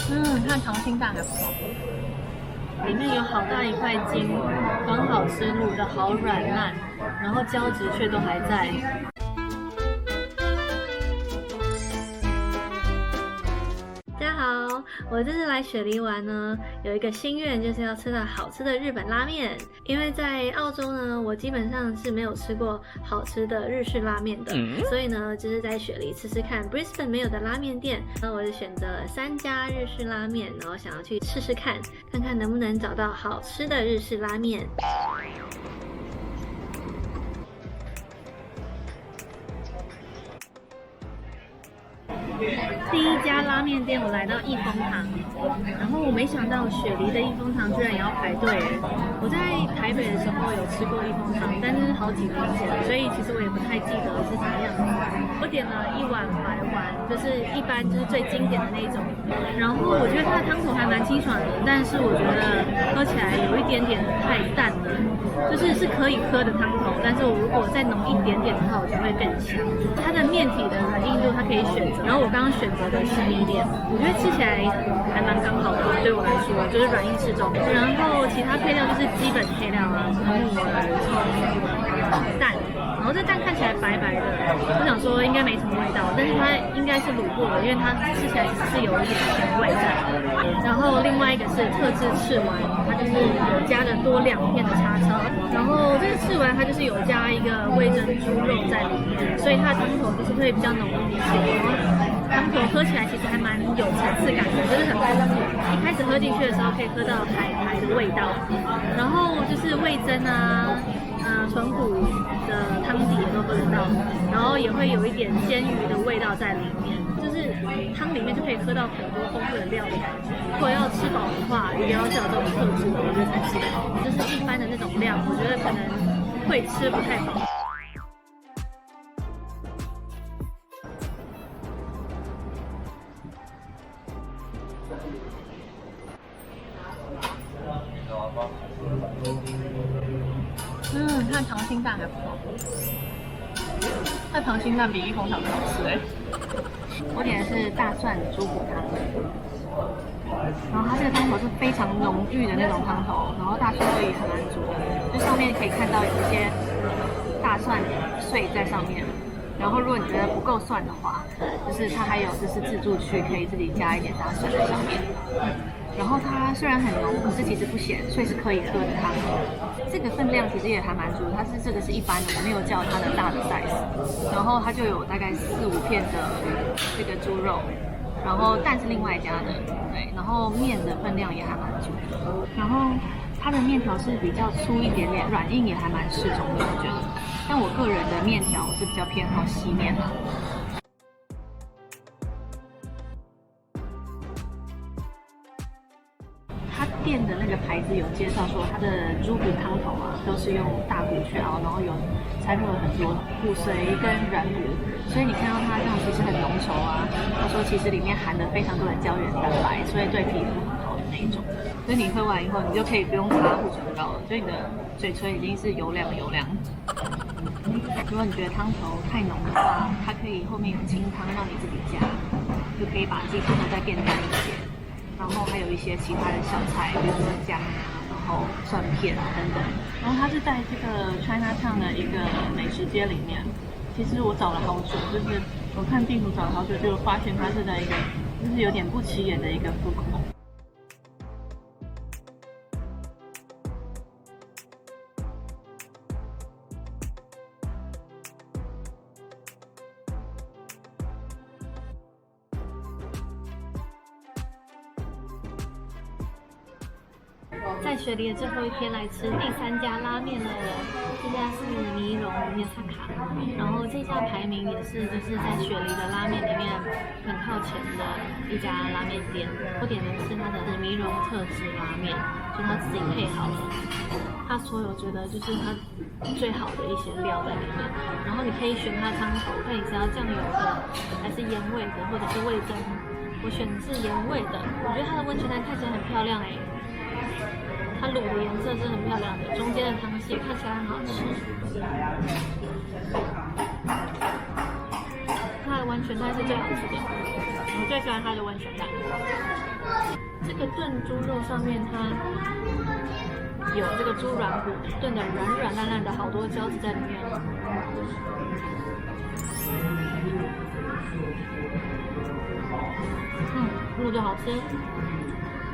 看溏心蛋还不错，里面有好大一块筋，刚好吃，卤的好软烂，然后胶质却都还在。大家好，我这次来雪梨玩呢，有一个心愿就是要吃到好吃的日本拉面。因为在澳洲呢，我基本上是没有吃过好吃的日式拉面的，所以呢，就是在雪梨吃吃看 Brisbane 没有的拉面店。那我就选择了3家日式拉面，然后想要去试试看，看看能不能找到好吃的日式拉面。第一家拉面店，我来到益丰堂，然后我没想到雪梨的益丰堂居然也要排队。我在台北的时候有吃过益丰堂，但是好几年前，所以其实我也不太记得是什么样子。我点了1碗白丸，就是一般就是最经典的那种，然后我觉得它的汤头还蛮清爽的，但是我觉得喝起来有一点点太淡了，就是可以喝的汤头，但是我如果再浓一点点的话，我觉得会更香。它的面体的软硬度它可以选择，然后我刚刚选择的是米点，我觉得吃起来还蛮刚好的，对我来说就是软硬适中。然后其他配料就是基本配料啊，木耳、葱、蛋，然后这蛋看起来白白的，我想说应该没什么味道，但是它应该是卤过的，因为它吃起来其实是有一点甜味在。然后另外一个是特制赤丸，它就是有加的多2片的叉烧，然后这个赤丸它就是有加一个味噌猪肉在里面，所以它的汤头就是会比较浓一些。汤头喝起来其实还蛮有层次感的，就是很丰富。一开始喝进去的时候可以喝到海苔的味道，然后就是味噌啊、豚骨的汤底也都喝得到，然后也会有一点鲜鱼的味道在里面，就是汤里面就可以喝到很多丰富的料的感觉。如果要吃饱的话，一定要叫这种特制的，我觉得才吃得饱。就是一般的那种量，我觉得可能会吃不太饱。它的溏心蛋还不错，它的溏心蛋比益丰堂好吃哎。我点的是大蒜猪骨汤，然后它这个汤头是非常浓郁的那种汤头，然后大蒜味也还蛮足的，就上面可以看到有一些大蒜碎在上面。然后如果你觉得不够蒜的话，就是它还有就是自助区可以自己加一点大蒜在上面。然后它虽然很浓，可是其实不咸，所以是可以喝的汤。这个分量其实也还蛮足，这个是一般的，我没有叫它的大的 size。然后它就有大概4-5片的这个猪肉，然后蛋是另外加的，对。然后面的分量也还蛮足的，然后它的面条是比较粗一点点，软硬也还蛮适中的，我觉得。但我个人的面条是比较偏好细面的。店的那个牌子有介绍说，它的猪骨汤头啊，都是用大骨去熬，然后有掺入了很多骨髓跟软骨，所以你看到它这样其实很浓稠啊。他说其实里面含了非常多的胶原蛋白，所以对皮肤很好的那一种。所以你喝完以后，你就可以不用擦护唇膏了，所以你的嘴唇已经是油亮。如果你觉得汤头太浓的话，它可以后面有清汤让你自己加，就可以把这汤头再变淡一些。然后还有一些其他的小菜，比如说姜啊，然后蒜片等等。然后它是在这个 Chinatown 的一个美食街里面。其实我找了好久，就是我看地图找了好久，就发现它是在一个就是有点不起眼的一个food court。在雪梨的最后一天来吃第3家拉面了，这家是尼龙面萨卡，然后这家排名也是就是在雪梨的拉面里面很靠前的一家拉面店。我点的是它的尼龙特制拉面，就他自己配好的，他所有觉得就是他最好的一些料在里面。然后你可以选它的汤头，看你是要酱油的还是盐味的，或者是味噌。我选的是盐味的，我觉得它的温泉蛋看起来很漂亮哎。它卤的颜色是很漂亮的，中间的汤蟹看起来很好吃。它的温泉蛋是最好吃的，我最喜欢它的温泉蛋。这个炖猪肉上面它有这个猪软骨，炖的软软烂烂的，好多胶质在里面。卤的好吃。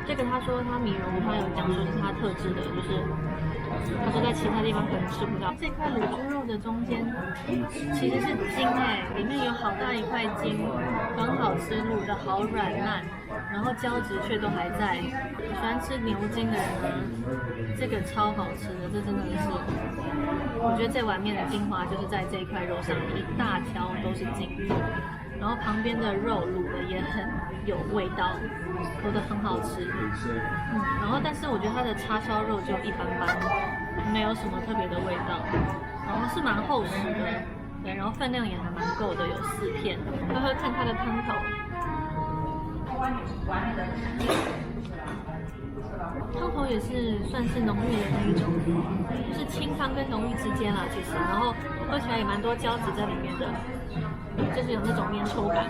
这个他说他米蓉，他有讲说是他特制的，就是他说在其他地方可能吃不到。这块卤猪肉的中间其实是筋里面有好大一块筋，很好吃，卤的好软烂，然后胶质却都还在。喜欢吃牛筋的人呢，这个超好吃的，这真的是，我觉得这碗面的精华就是在这一块肉上，一大条都是筋。然后旁边的肉卤的也很有味道，卤的很好吃。然后但是我觉得它的叉烧肉就一般般，没有什么特别的味道。然后是蛮厚实的，对，然后分量也还蛮够的，有4片。喝喝看它的汤头。汤头也是算是浓郁的那一种，就是清汤跟浓郁之间啦，其实，然后喝起来也蛮多胶质在里面的，就是有那种粘稠感。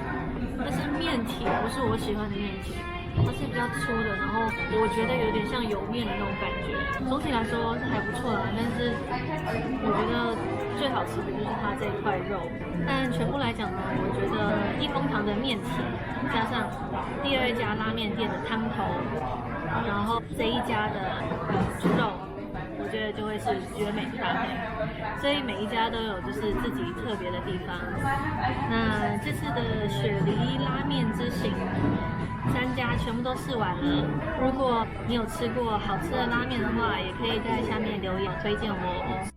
但是面体不是我喜欢的面体，它是比较粗的，然后我觉得有点像油面的那种感觉。总体来说是还不错啦，但是我觉得最好吃的就是它这一块肉。但全部来讲呢，我觉得益丰堂的面体加上第2家拉面店的汤头，然后这一家的猪肉，我觉得就会是绝美搭配。所以每一家都有就是自己特别的地方。那这次的雪梨拉面之行，3家全部都试完了。如果你有吃过好吃的拉面的话，也可以在下面留言推荐我哦。